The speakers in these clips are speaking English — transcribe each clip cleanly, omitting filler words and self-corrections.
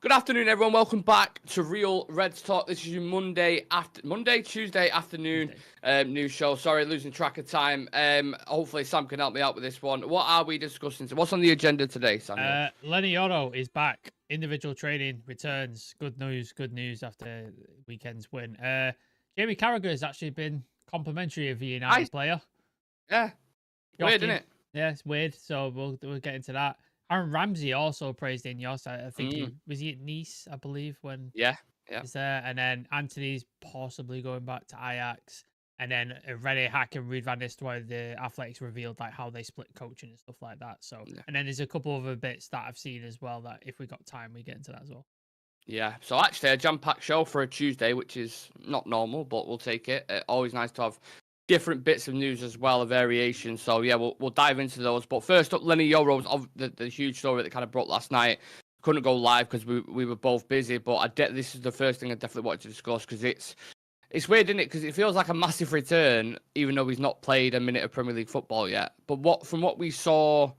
Good afternoon, everyone. Welcome back to Real Reds Talk. This is your Tuesday afternoon news show. Sorry, losing track of time. Hopefully Sam can help me out with this one. What are we discussing? What's on the agenda today, Sam? Leny Yoro is back. Individual training returns. Good news after weekend's win. Jamie Carragher has actually been complimentary of a United player. Yeah. Weird, isn't it? Yeah, it's weird. So we'll get into that. Aaron Ramsey also praised Ineos. I think he at Nice, I believe, when he's there. And then Antony's possibly going back to Ajax. And then Rene Hack and Ruud van Nistelrooy, the Athletics revealed like how they split coaching and stuff like that. So, and then there's a couple other bits that I've seen as well that if we got time, we get into that as well. Yeah. So actually, a jam-packed show for a Tuesday, which is not normal, but we'll take it. Always nice to have different bits of news as well, a variation. So yeah, we'll dive into those. But first up, Leny Yoro was the huge story that kind of broke last night. Couldn't go live because we were both busy. But this is the first thing I definitely wanted to discuss because it's weird, isn't it? Because it feels like a massive return, even though he's not played a minute of Premier League football yet. But from what we saw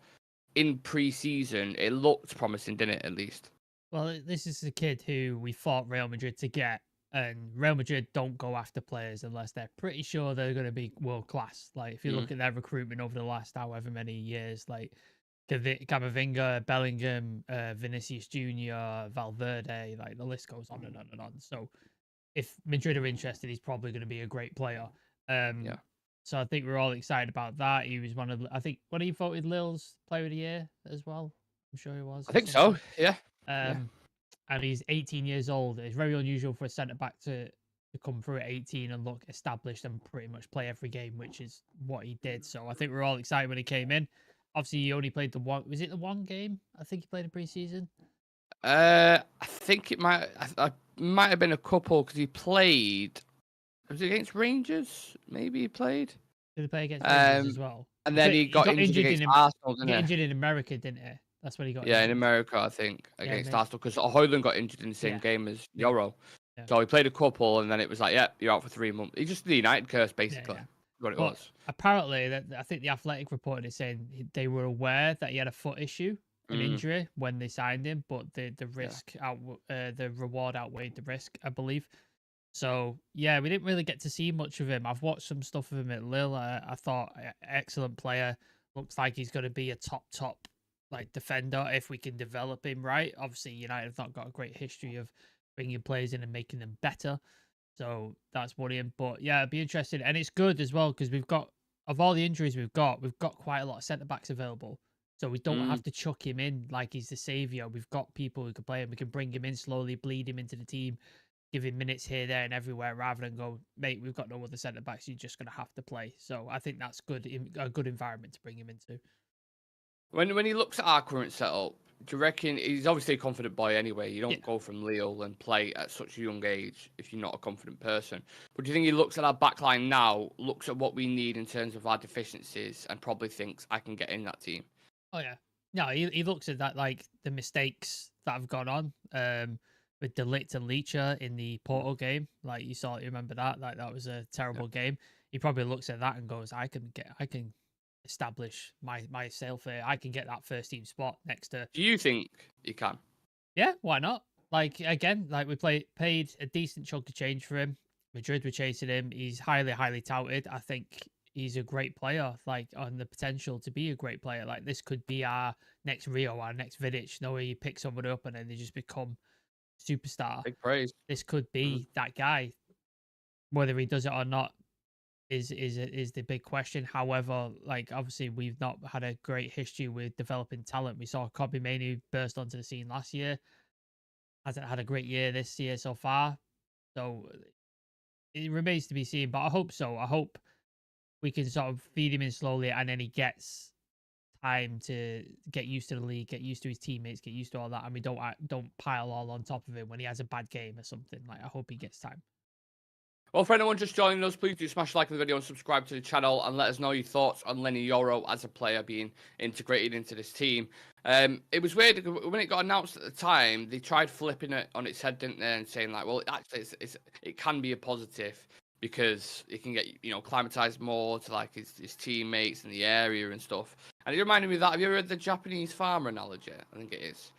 in pre-season, it looked promising, didn't it? At least. Well, this is a kid who we fought Real Madrid to get. And Real Madrid don't go after players unless they're pretty sure they're going to be world class. Like if you look at their recruitment over the last however many years, like Camavinga, Bellingham, Vinicius Junior, Valverde, like the list goes on and on and on. So if Madrid are interested, he's probably going to be a great player. So I think we're all excited about that. He was one of, I think, what he voted Lille's Player of the Year as well. I'm sure he was. I think so. Yeah. And he's 18 years old. It's very unusual for a centre-back to come through at 18 and look established and pretty much play every game, which is what he did. So I think we're all excited when he came in. Obviously, he only played the one game? I think he played in pre-season. I think it might have been a couple because he played. Was it against Rangers? Maybe he played. Did he play against Rangers as well? And then he got injured against Arsenal, didn't he? He got injured in America, didn't he? That's when he got. Yeah, in America, I think, against Arsenal, because Højlund got injured in the same game as Yoro. Yeah. So he played a couple, and then it was like, yeah, you're out for 3 months. He just the United curse, basically. What it was. Apparently, I think the Athletic reported saying they were aware that he had a foot issue, an injury when they signed him, but the risk the reward outweighed the risk, I believe. So yeah, we didn't really get to see much of him. I've watched some stuff of him at Lille. I thought excellent player. Looks like he's going to be a top like defender if we can develop him right. Obviously, United have not got a great history of bringing players in and making them better, so that's worrying. But yeah, it'd be interesting, and it's good as well because we've got, of all the injuries we've got quite a lot of centre backs available, so we don't have to chuck him in like he's the saviour. We've got people who can play him. We can bring him in slowly, bleed him into the team, give him minutes here, there, and everywhere, rather than go, mate, we've got no other centre backs. You're just going to have to play. So I think that's good, a good environment to bring him into. When he looks at our current setup, do you reckon he's obviously a confident boy anyway? You don't go from Lille and play at such a young age if you're not a confident person. But do you think he looks at our backline now, looks at what we need in terms of our deficiencies, and probably thinks, I can get in that team? Oh, yeah. No, he looks at that, like, the mistakes that have gone on with De Ligt and Leacher in the Porto game. Like, you remember that? Like, that was a terrible game. He probably looks at that and goes, I can establish myself here. I can get that first team spot next to. Do you think you can? Yeah, why not? Like, again, like we paid a decent chunk of change for him. Madrid were chasing him. He's highly touted. I think he's a great player, like on the potential to be a great player. Like this could be our next Rio, our next Vidic. No way you pick someone up and then they just become superstar. Big praise. This could be that guy. Whether he does it or not is the big question. However, like obviously we've not had a great history with developing talent. We saw Kobbie Mainoo burst onto the scene last year. Hasn't had a great year this year so far. So it remains to be seen, but I hope so. I hope we can sort of feed him in slowly and then he gets time to get used to the league, get used to his teammates, get used to all that, and we don't pile all on top of him when he has a bad game or something. Like I hope he gets time. Well, for anyone just joining us, please do smash like the video and subscribe to the channel and let us know your thoughts on Leny Yoro as a player being integrated into this team. It was weird when it got announced at the time. They tried flipping it on its head, didn't they, and saying like, well, actually, it can be a positive because it can get climatized more to like his teammates in the area and stuff. And it reminded me of that. Have you ever heard the Japanese farmer analogy? I think it is.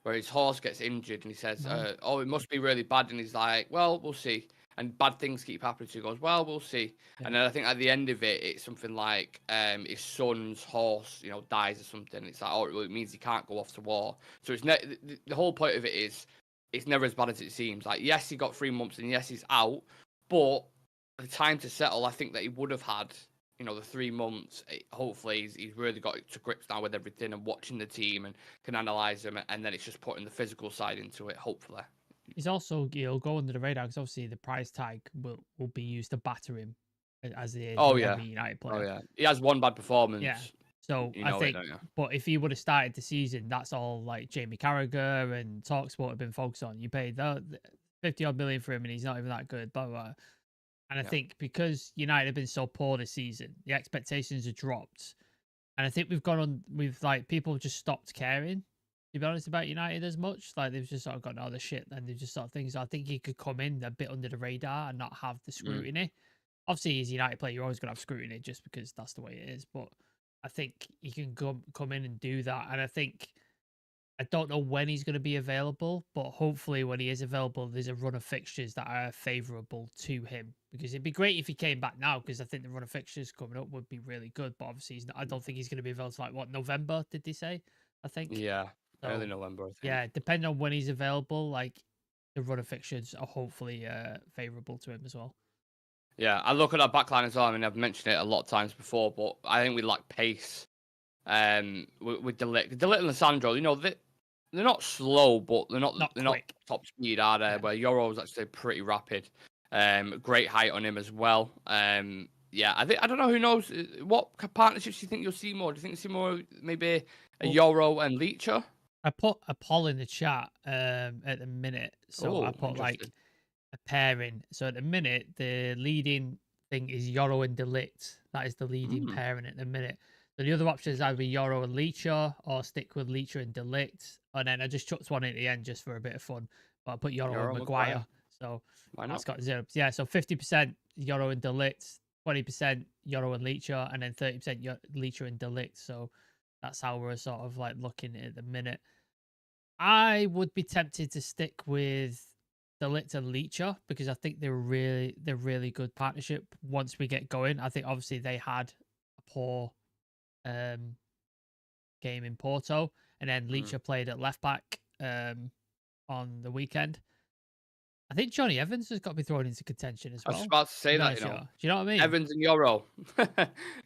where his horse gets injured and he says, No. "Oh, it must be really bad," and he's like, "Well, we'll see." And bad things keep happening. So he goes, "Well, we'll see." Yeah. And then I think at the end of it, it's something like his son's horse, dies or something. It's like, oh, well, it means he can't go off to war. So it's the whole point of it is it's never as bad as it seems. Like, yes, he got 3 months, and yes, he's out, but the time to settle, I think that he would have had. The 3 months. Hopefully, he's really got to grips now with everything and watching the team and can analyze them, and then it's just putting the physical side into it. Hopefully. He's also he'll go under the radar because obviously the price tag will be used to batter him as it is Oh with yeah. every United Oh player. yeah. He has one bad Yeah. performance. So You I know it, think, don't you? but if he would have started the season, that's all like Jamie Carragher and Talksport have been focused on. You paid the 50 odd million for him and he's not even that good, blah, blah. And I Yeah. think because United have been so poor this season, the expectations have dropped. And I think we've like people have just stopped caring, to be honest, about United as much. Like they've just sort of gone, oh, the shit, and they've just sort of things. So I think he could come in a bit under the radar and not have the scrutiny. Obviously, as a United player, you're always going to have scrutiny just because that's the way it is. But I think he can come in and do that. And I don't know when he's going to be available, but hopefully when he is available, there's a run of fixtures that are favourable to him. Because it'd be great if he came back now, because I think the run of fixtures coming up would be really good. But obviously, I don't think he's going to be available till like November? Did they say? I think. Yeah. Early So November, I think. yeah, depending on when he's available, like the run of fixtures are hopefully favourable to him as well. Yeah, I look at our backline as well. I mean, I've mentioned it a lot of times before, but I think we lack pace. With De Ligt and Lissandro, they're not slow, but they're not quick. top speed, are they? Yeah. Where Yoro's actually pretty rapid. Great height on him as well. Yeah, I don't know who knows what partnerships do you think you'll see more? Do you think you'll see more maybe a Yoro and Leacher? I put a poll in the chat at the minute, so I put like a pairing. So at the minute, the leading thing is Yoro and De Ligt. That is the leading pairing at the minute. So the other option is either Yoro and Leacher or stick with Leacher and De Ligt. And then I just chucked one at the end just for a bit of fun. But I put Yoro and Maguire. So that's got 0. Yeah, so 50% Yoro and De Ligt, 20% Yoro and Leacher, and then 30% Leacher and De Ligt. So that's how we're sort of like looking at the minute. I would be tempted to stick with De Ligt and Leacher because I think they're really good partnership once we get going. I think obviously they had a poor game in Porto, and then Leacher played at left back on the weekend. I think Johnny Evans has got to be thrown into contention as well. I was about to say that, Do you know what I mean? Evans and Yoro. You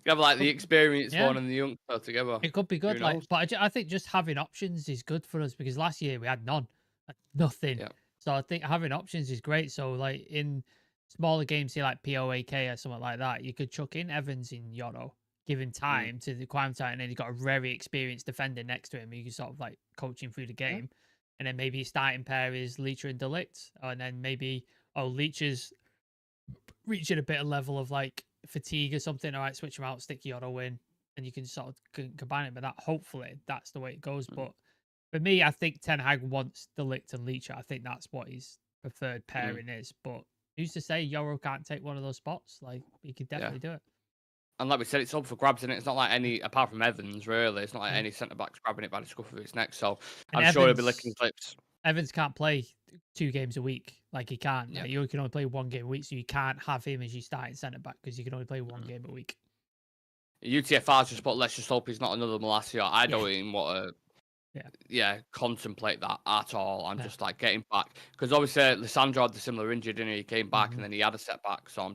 have like the experienced one and the young together. It could be good, but I think just having options is good for us because last year we had nothing. Yeah. So I think having options is great. So like in smaller games, say like POAK or something like that, you could chuck in Evans in Yoro, give him time to the time, and then he's got a very experienced defender next to him. You can sort of like coach him through the game. Yeah. And then maybe starting pair is Leacher and De Ligt. And then maybe, Leacher's reaching a bit of level of like fatigue or something. All right, switch him out, stick Yoro in, and you can sort of combine it. But hopefully, that's the way it goes. But for me, I think Ten Hag wants De Ligt and Leacher. I think that's what his preferred pairing is. But who's to say Yoro can't take one of those spots? Like, he could definitely do it. And like we said, it's up for grabs, and it's not like any, apart from Evans, really. It's not like any centre-back's grabbing it by the scruff of its neck. So I'm sure he'll be licking his lips. Evans can't play 2 games a week like he can. Yeah. Like, you can only play 1 game a week, so you can't have him as your starting centre-back because you can only play 1 game a week. UTFR's just put, let's just hope he's not another Malacia. I don't even want to contemplate that at all. I'm just like getting back. Because obviously, Lissandro had the similar injury, didn't he? He came back and then he had a setback. So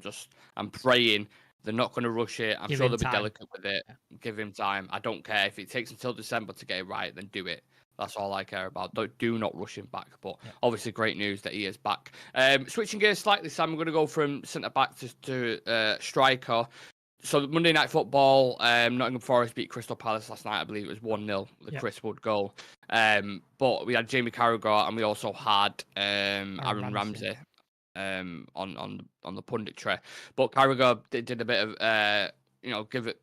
I'm praying they're not going to rush it. I'm sure they'll be delicate with it. Yeah. Give him time. I don't care. If it takes until December to get it right, then do it. That's all I care about. Do not rush him back. But obviously, great news that he is back. Switching gears slightly, Sam, I'm going to go from centre-back to striker. So Monday Night Football, Nottingham Forest beat Crystal Palace last night. I believe it was 1-0, the Chris Wood goal. But we had Jamie Carragher and we also had Aaron Ramsey. On the punditry, but Carragher did a bit of give it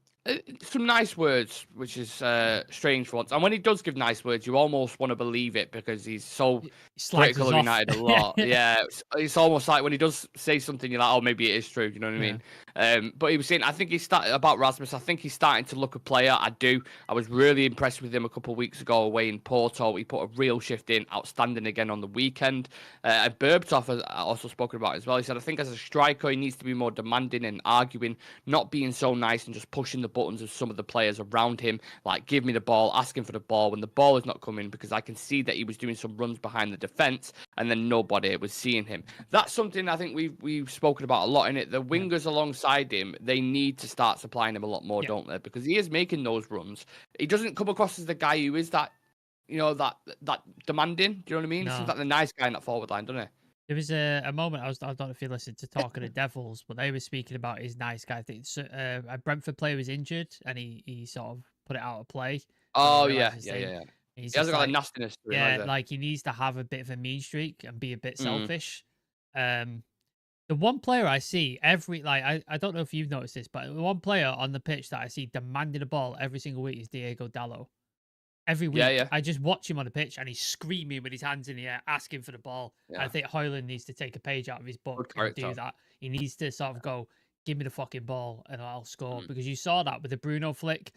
Some nice words, which is strange for once. And when he does give nice words, you almost want to believe it because he's so He slags critical us of off. United a lot. Yeah, it's almost like when he does say something, you're like, oh, maybe it is true. You know what I mean? But he was saying, I think he started about Rasmus. I think he's starting to look a player. I do. I was really impressed with him a couple of weeks ago away in Porto. He put a real shift in, outstanding again on the weekend. And Berbatov has also spoken about it as well. He said, I think as a striker, he needs to be more demanding and arguing, not being so nice and just pushing the buttons of some of the players around him, like give me the ball, asking for the ball when the ball is not coming, because I can see that he was doing some runs behind the defence and then nobody was seeing him. That's something I think we've spoken about a lot in it. The wingers alongside him, they need to start supplying him a lot more, don't they? Because he is making those runs. He doesn't come across as the guy who is that, that demanding. Do you know what I mean? No. He seems like the nice guy in that forward line, doesn't he? There was a moment I don't know if you listened to Talk of the Devils, but they were speaking about his nice guy. I think a Brentford player was injured and he sort of put it out of play. Oh yeah. He's He hasn't got like, a nastiness to him, yeah, has he? like he needs to have a bit of a mean streak and be a bit selfish. The one player I see I don't know if you've noticed this, but the one player on the pitch that I see demanding the ball every single week is Diego Dallo. Every week, I just watch him on the pitch and he's screaming with his hands in the air, asking for the ball. Yeah. I think Højlund needs to take a page out of his book and do that. He needs to sort of go, give me the fucking ball and I'll score. Because you saw that with the Bruno flick.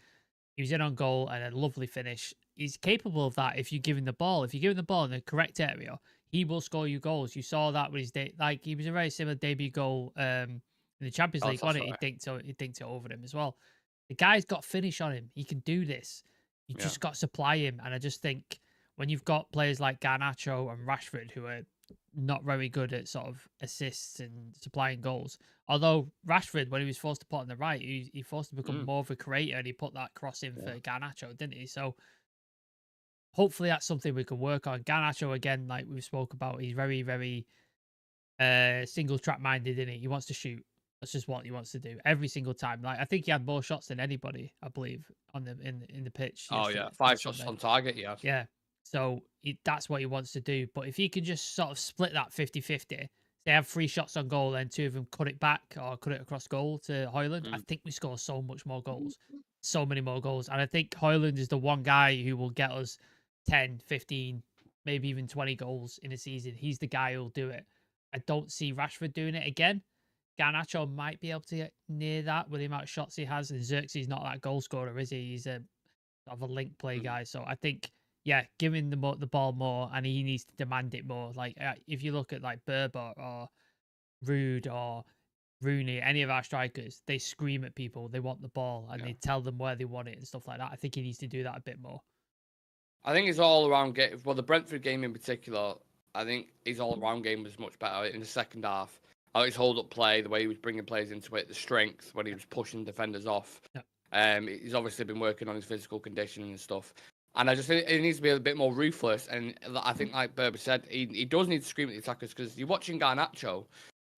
He was in on goal and a lovely finish. He's capable of that if you give him the ball. If you give him the ball in the correct area, he will score you goals. You saw that with his he was a very similar debut goal in the Champions League, wasn't it? He dinked it over him as well. The guy's got finish on him. He can do this. You just got to supply him. And I just think when you've got players like Garnacho and Rashford who are not very good at sort of assists and supplying goals, although Rashford, when he was forced to put on the right, he forced to become more of a creator and he put that cross in for Garnacho, didn't he? So hopefully that's something we can work on. Garnacho, again, like we spoke about, he's very, very single track minded, isn't he? He wants to shoot. That's just what he wants to do every single time. Like I think he had more shots than anybody, I believe, on the in the pitch. Oh yeah, 5 shots on target. Yeah. So that's what he wants to do. But if he can just sort of split that 50-50, they have 3 shots on goal and 2 of them cut it back or cut it across goal to Højlund, I think we score so much more goals, so many more goals. And I think Højlund is the one guy who will get us 10, 15, maybe even 20 goals in a season. He's the guy who'll do it. I don't see Rashford doing it again. Garnacho might be able to get near that with the amount of shots he has. And Xerxes not that goal scorer, is he? He's a sort of a link play guy. So I think, give him the ball more, and he needs to demand it more. Like if you look at like Berber or Rude or Rooney, any of our strikers, they scream at people. They want the ball and they tell them where they want it and stuff like that. I think he needs to do that a bit more. I think his all-around game, well, the Brentford game in particular, I think his all-around game was much better in the second half. His hold-up play, the way he was bringing players into it, the strength when he was pushing defenders off. He's obviously been working on his physical condition and stuff. And I just think he needs to be a bit more ruthless. And I think, like Berber said, he does need to scream at the attackers, because you're watching Garnacho,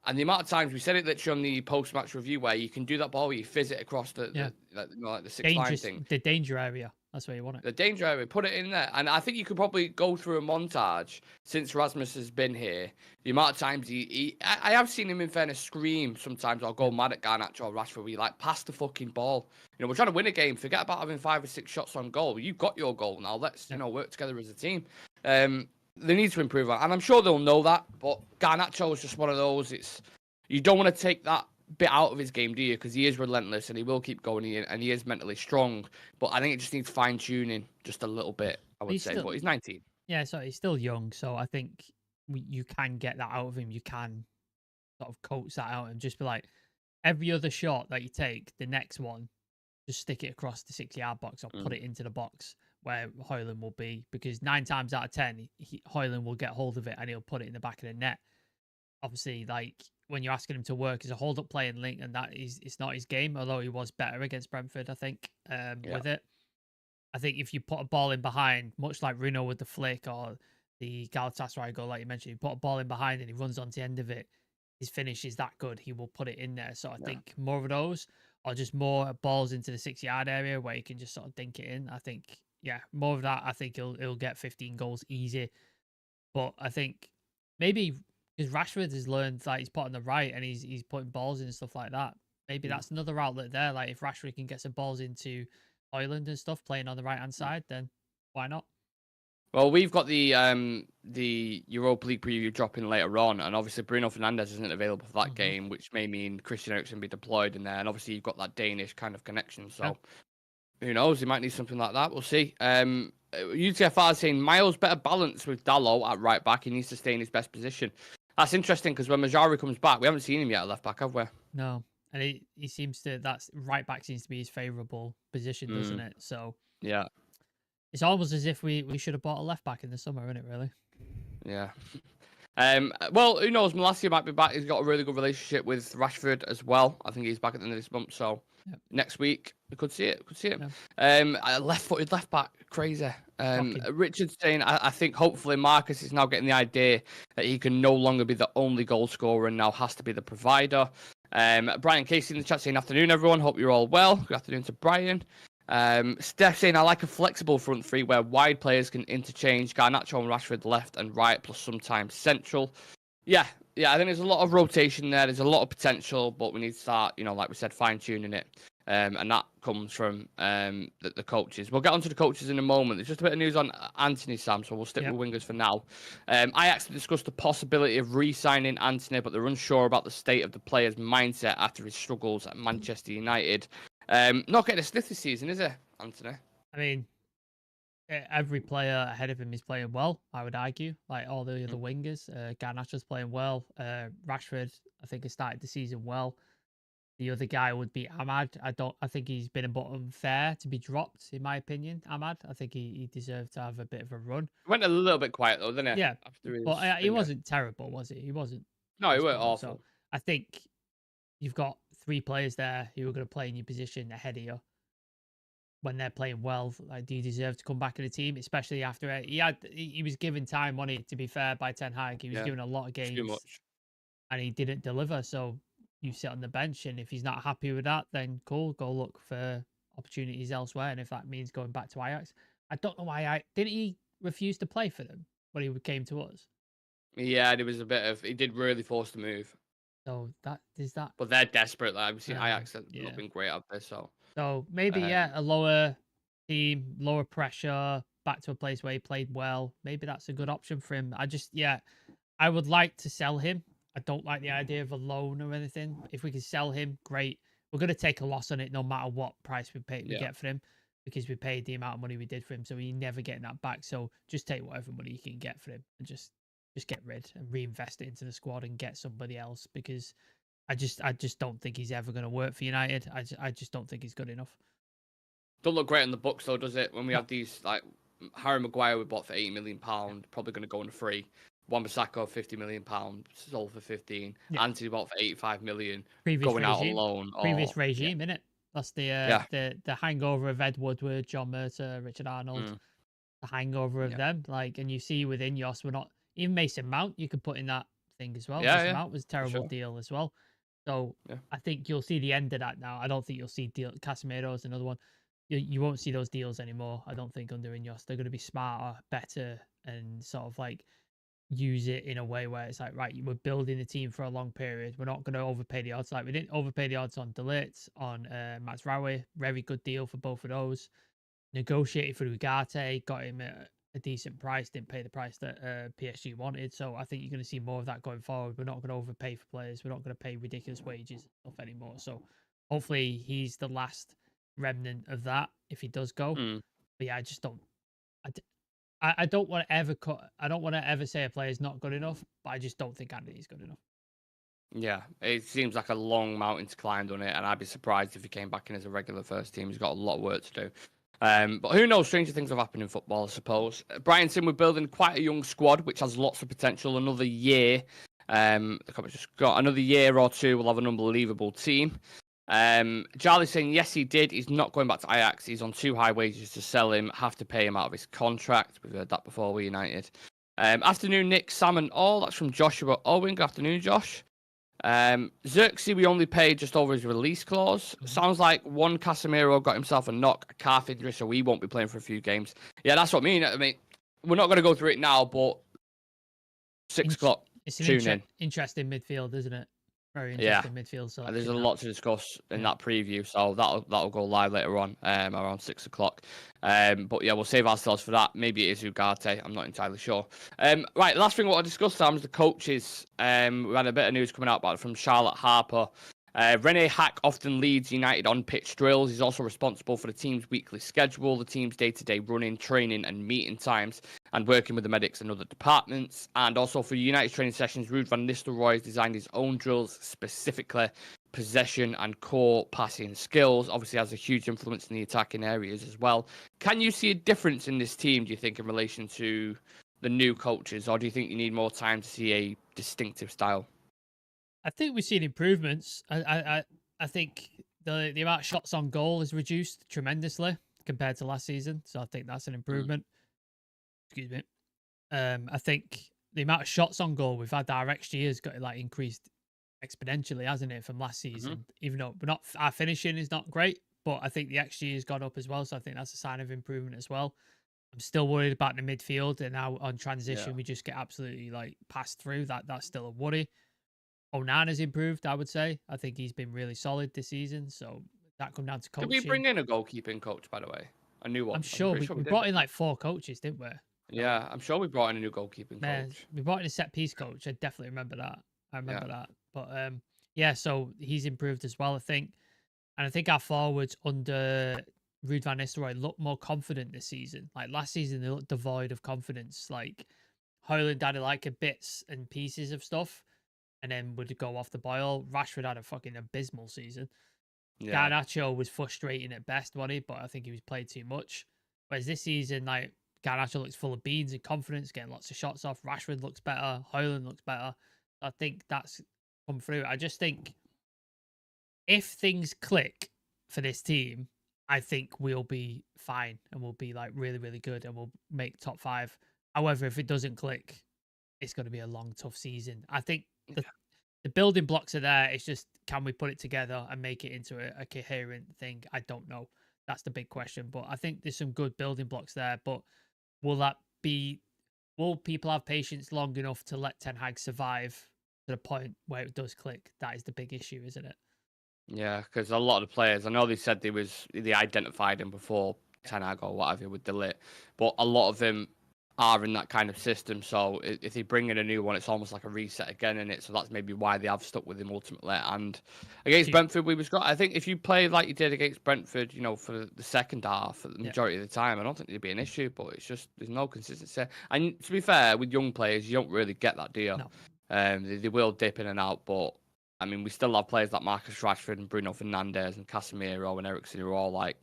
and the amount of times we said it literally on the post-match review where you can do that ball where you fizz it across the 6-line thing. The danger area. That's where you want it. The danger area, put it in there. And I think you could probably go through a montage since Rasmus has been here. The amount of times I have seen him, in fairness, scream sometimes or go mad at Garnacho or Rashford, where you like, pass the fucking ball. We're trying to win a game. Forget about having 5 or 6 shots on goal. You've got your goal now. Let's, work together as a team. They need to improve on, and I'm sure they'll know that. But Garnacho is just one of those. You don't want to take that bit out of his game, do you? Because he is relentless and he will keep going, and he is mentally strong. But I think it just needs fine tuning just a little bit, I would say. But he's 19. Yeah, so he's still young. So I think you can get that out of him. You can sort of coach that out and just be like, every other shot that you take, the next one, just stick it across the 6-yard box or put it into the box where Højlund will be. Because 9 times out of 10, Højlund will get hold of it and he'll put it in the back of the net. Obviously, like, when you're asking him to work as a hold-up play and link, and it's not his game, although he was better against Brentford, I think, with it. I think if you put a ball in behind, much like Bruno with the flick or the Galatasaray goal, like you mentioned, you put a ball in behind and he runs onto the end of it, his finish is that good, he will put it in there. So I think more of those, or just more balls into the 6-yard area where he can just sort of dink it in. I think, more of that. I think he'll get 15 goals easy. But I think maybe because Rashford has learned that he's put on the right and he's putting balls in and stuff like that. maybe that's another outlet there. Like if Rashford can get some balls into Ireland and stuff, playing on the right hand side, then why not? Well, we've got the Europa League preview dropping later on, and obviously Bruno Fernandes isn't available for that game, which may mean Christian Eriksen be deployed in there, and obviously you've got that Danish kind of connection, so who knows? He might need something like that. We'll see. UTFR is saying Miles better balance with Dalot at right back. He needs to stay in his best position. That's interesting because when Majari comes back, we haven't seen him yet at left back, have we? No, and he seems to that's right back seems to be his favourable position, doesn't it? So yeah. It's almost as if we should have bought a left back in the summer, isn't it, really? Yeah. Well, who knows? Malacia might be back. He's got a really good relationship with Rashford as well. I think he's back at the end of this month, so next week we could see it. Yeah. Left-footed left back, crazy. Richard's saying, I think hopefully Marcus is now getting the idea that he can no longer be the only goal scorer and now has to be the provider. Brian Casey in the chat saying, afternoon, everyone. Hope you're all well. Good afternoon to Brian. Steph saying, I like a flexible front three where wide players can interchange Garnacho and Rashford left and right, plus sometimes central. Yeah, I think there's a lot of rotation there. There's a lot of potential, but we need to start, like we said, fine-tuning it. And that comes from the coaches. We'll get onto the coaches in a moment. There's just a bit of news on Antony, Sam, so we'll stick with wingers for now. Ajax discussed the possibility of re-signing Antony, but they're unsure about the state of the player's mindset after his struggles at Manchester United. Not getting a sniff this season, is it, Antony? I mean, every player ahead of him is playing well, I would argue. Like all the other wingers. Garnacho's playing well. Rashford, I think, has started the season well. The other guy would be Ahmad. I think he's been a bit unfair to be dropped, in my opinion, Ahmad. I think he deserved to have a bit of a run. Went a little bit quiet, though, didn't he? Yeah. But he wasn't terrible, was he? He wasn't. No, he wasn't awful. So I think you've got 3 players there who are going to play in your position ahead of you. When they're playing well, like, do you deserve to come back in the team? Especially after he was given time, wasn't he, to be fair, by Ten Hag. He was given a lot of games. Too much. And he didn't deliver. So you sit on the bench, and if he's not happy with that, then cool, go look for opportunities elsewhere. And if that means going back to Ajax, I don't know why didn't he refuse to play for them when he came to us? Yeah, there was a bit of he did really force the move. So that is that. But they're desperate. Like, I've seen Ajax have not been great out there. So maybe a lower team, lower pressure, back to a place where he played well. Maybe that's a good option for him. I would like to sell him. I don't like the idea of a loan or anything. If we can sell him, great. We're going to take a loss on it no matter what price we get for him, because we paid the amount of money we did for him. So we're never getting that back. So just take whatever money you can get for him and just get rid and reinvest it into the squad and get somebody else, because I just don't think he's ever going to work for United. I just don't think he's good enough. Don't look great on the books, though, does it? When we have these, like, Harry Maguire we bought for £80 million, probably going to go on a free. Wan-Bissaka, £50 million, sold for 15. Antony bought for 85 million, going out on loan. Previous regime, innit? That's the hangover of Ed Woodward, John Murtaugh, Richard Arnold. The hangover of them. Like, and you see within Ineos, we're not even Mason Mount. You could put in that thing as well. Mason Mount was a terrible deal as well. So I think you'll see the end of that now. I don't think you'll see Casemiro's another one. You won't see those deals anymore. I don't think under Ineos. They're going to be smarter, better, and sort of like use it in a way where it's like, right, we're building the team for a long period. We're not going to overpay the odds. Like we didn't overpay the odds on De Ligt, on Mats Raue. Very good deal for both of those. Negotiated for Ugarte, got him at a decent price, didn't pay the price that PSG wanted. So I think you're going to see more of that going forward. We're not going to overpay for players. We're not going to pay ridiculous wages and stuff anymore. So hopefully he's the last remnant of that if he does go. But yeah, I just don't. I don't want to ever cut. I don't want to ever say a player's not good enough, but I just don't think Anthony's good enough. Yeah, it seems like a long mountain to climb on it, and I'd be surprised if he came back in as a regular first team. He's got a lot of work to do. But who knows? Stranger things have happened in football, I suppose. Brian said we're building quite a young squad, which has lots of potential. Another year, the comments just got another year or two, we'll have an unbelievable team. Charlie's saying, yes, he did. He's not going back to Ajax. He's on too high wages to sell him. Have to pay him out of his contract. We've heard that before with United. Afternoon, Nick, Sam and all. That's from Joshua Owen. Good afternoon, Josh. Xerxes, we only paid just over his release clause. Sounds like one Casemiro got himself a knock, a calf injury, so he won't be playing for a few games. Yeah, that's what I mean. I mean, we're not going to go through it now, but 6 o'clock, it's an interesting midfield, isn't it? Very Yeah. interesting midfield selection. And there's a lot to discuss in that preview, so that'll go live later on, around 6 o'clock. But yeah, we'll save ourselves for that. Maybe it is Ugarte. I'm not entirely sure. Right, last thing I want to discuss, Sam, is the coaches. We had a bit of news coming out about it from Charlotte Harper. Rene Hack often leads United on pitch drills. He's also responsible for the team's weekly schedule, the team's day-to-day running, training, and meeting times, and working with the medics and other departments. And also for United's training sessions, Ruud van Nistelrooy has designed his own drills, specifically possession and core passing skills. Obviously has a huge influence in the attacking areas as well. Can you see a difference in this team, do you think, in relation to the new coaches, or do you think you need more time to see a distinctive style? I think we've seen improvements. I think the amount of shots on goal is reduced tremendously compared to last season. So I think that's an improvement. Excuse me. I think the amount of shots on goal we've had, our XG has got like increased exponentially, hasn't it, from last season? Even though our finishing is not great, but I think the XG has gone up as well. So I think that's a sign of improvement as well. I'm still worried about the midfield, and now on transition we just get absolutely like passed through. That's still a worry. Onana's improved, I would say. I think he's been really solid this season. So that come down to coaching. Did we bring in a goalkeeping coach, by the way? A new one? I'm sure we brought in like 4 coaches, didn't we? Yeah, I'm sure we brought in a new goalkeeping coach. We brought in a set piece coach. I definitely remember that. I remember that. But yeah, so he's improved as well, I think. And I think our forwards under Ruud van Nistelrooy look more confident this season. Like last season, they looked devoid of confidence. Like Højlund had like a bits and pieces of stuff, and then would go off the boil. Rashford had a fucking abysmal season. Yeah. Garnacho was frustrating at best, wasn't he? But I think he was played too much. Whereas this season, like Garnacho looks full of beans and confidence, getting lots of shots off. Rashford looks better. Højlund looks better. I think that's come through. I just think if things click for this team, I think we'll be fine and we'll be like really, really good and we'll make top 5. However, if it doesn't click, it's going to be a long, tough season. I think the building blocks are there. It's just, can we put it together and make it into a coherent thing? I don't know. That's the big question. But I think there's some good building blocks there. But will people have patience long enough to let Ten Hag survive to the point where it does click? That is the big issue, isn't it? Yeah, because a lot of the players, I know they said they identified him before Ten Hag or whatever with the lit, but a lot of them are in that kind of system. So if they bring in a new one, it's almost like a reset again in it. So that's maybe why they have stuck with him ultimately. And against Brentford, I think if you play like you did against Brentford, for the second half, for the majority of the time, I don't think there'd be an issue. But it's just there's no consistency. And to be fair, with young players, you don't really get that, do you? No. They will dip in and out, but I mean, we still have players like Marcus Rashford and Bruno Fernandes and Casemiro and Eriksen who are all like,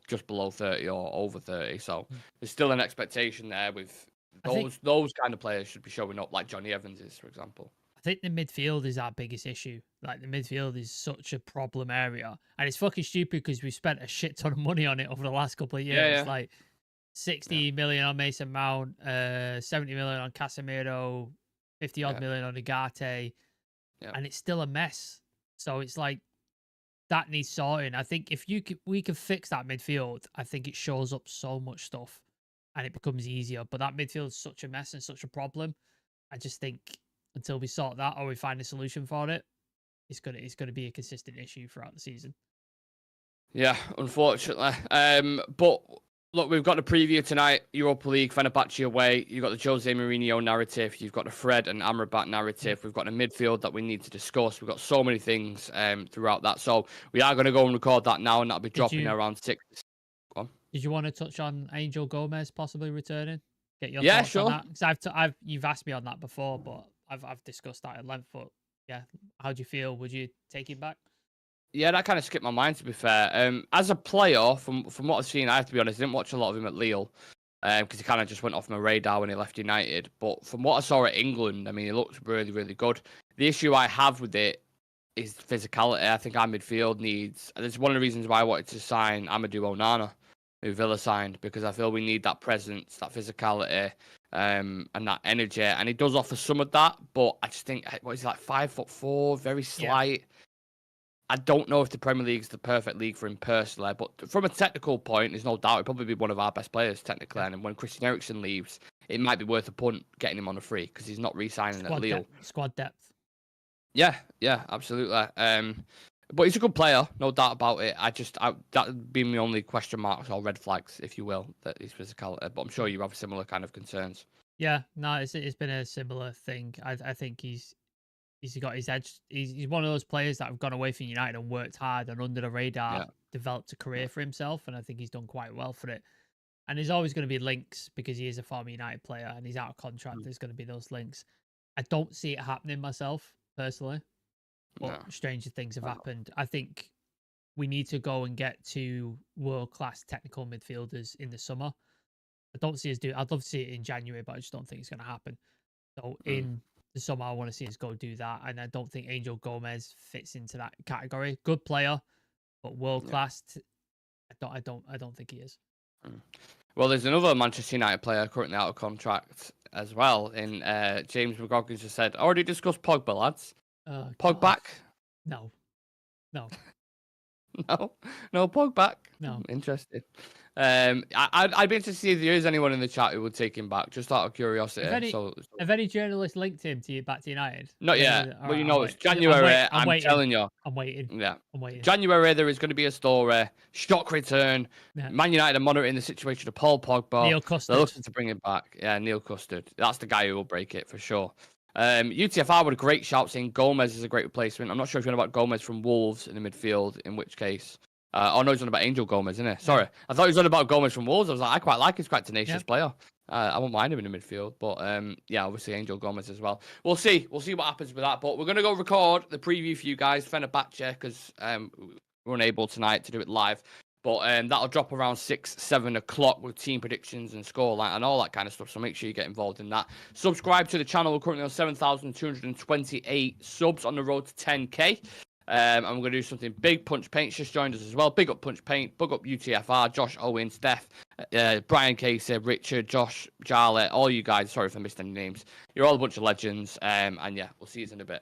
just below 30 or over 30. So there's still an expectation there with those kind of players should be showing up, like Johnny Evans is, for example. I think the midfield is our biggest issue. Like the midfield is such a problem area, and it's fucking stupid because we've spent a shit ton of money on it over the last couple of years. Yeah. Like 60 million on Mason Mount, 70 million on Casemiro, 50 odd million on Ugarte. Yep. And it's still a mess. So it's like that needs sorting. I think if we can fix that midfield, I think it shows up so much stuff and it becomes easier. But that midfield is such a mess and such a problem. I just think until we sort that or we find a solution for it, it's gonna be a consistent issue throughout the season. Yeah, unfortunately. But look, we've got the preview tonight, Europa League, Fenerbahce away. You've got the Jose Mourinho narrative. You've got the Fred and Amrabat narrative. We've got the midfield that we need to discuss. We've got so many things throughout that. So we are going to go and record that now, and that'll be dropping around 6. Go on. Did you want to touch on Angel Gomes possibly returning? Get your thoughts on that? Because you've asked me on that before, but I've discussed that at length. But yeah, how do you feel? Would you take him back? Yeah, that kind of skipped my mind, to be fair. As a player, from what I've seen, I have to be honest, I didn't watch a lot of him at Lille because he kind of just went off my radar when he left United. But from what I saw at England, I mean, he looked really, really good. The issue I have with it is physicality. I think our midfield needs, and it's one of the reasons why I wanted to sign Amadou Onana, who Villa signed, because I feel we need that presence, that physicality, and that energy. And he does offer some of that, but I just think, what is he, like 5'4", very slight. Yeah. I don't know if the Premier League's the perfect league for him personally, but from a technical point, there's no doubt he'll probably be one of our best players technically. And when Christian Eriksen leaves, it might be worth a punt getting him on a free because he's not re-signing at Lille. Squad depth. Yeah, absolutely. But he's a good player, no doubt about it. That would be my only question marks or red flags, if you will, that his physicality. But I'm sure you have similar kind of concerns. Yeah, no, it's been a similar thing. I think he's got his edge. He's one of those players that have gone away from United and worked hard and under the radar, Yeah, developed a career for himself, and I think he's done quite well for it. And there's always going to be links because he is a former United player and he's out of contract. There's going to be those links. I don't see it happening myself personally, but no. stranger things have happened. I think we need to go and get to world-class technical midfielders in the summer. I don't see us do. I'd love to see it in January, but I just don't think it's going to happen. So in the summer, I want to see us go do that, and I don't think Angel Gomes fits into that category. Good player, but world-class. I don't think he is. Well, there's another Manchester United player currently out of contract as well. In James McGoggins has said, already discussed Pogba, lads. Pog back? No. No, no Pog back. No. Interesting. I'd be interested to see if there is anyone in the chat who would take him back, just out of curiosity. Have any journalists linked him back to United? Not yet. Well, it's January. I'm telling you. I'm waiting. Yeah. I'm waiting. January, there is going to be a story. Shock return. Yeah. Man United are monitoring the situation of Paul Pogba. Neil Custard. They're looking to bring him back. Yeah, Neil Custard. That's the guy who will break it for sure. UTFR with a great shout saying Gomes is a great replacement. I'm not sure if you're on about Gomes from Wolves in the midfield, in which case. Oh no, he's on about Angel Gomes, isn't he? Sorry. I thought he was on about Gomes from Wolves. I was like, I quite like him. He's quite a tenacious player. I won't mind him in the midfield. But yeah, obviously Angel Gomes as well. We'll see. We'll see what happens with that. But we're going to go record the preview for you guys, Fenerbahce, because we're unable tonight to do it live. But that'll drop around 6, 7 o'clock with team predictions and scoreline and all that kind of stuff. So make sure you get involved in that. Subscribe to the channel. We're currently on 7,228 subs on the road to 10K. And we're going to do something big. Punch Paint's just joined us as well. Big up Punch Paint. Big up UTFR. Josh Owen, Steph, Brian Casey, Richard, Josh, Jarlett, all you guys. Sorry if I missed any names. You're all a bunch of legends. And yeah, we'll see you in a bit.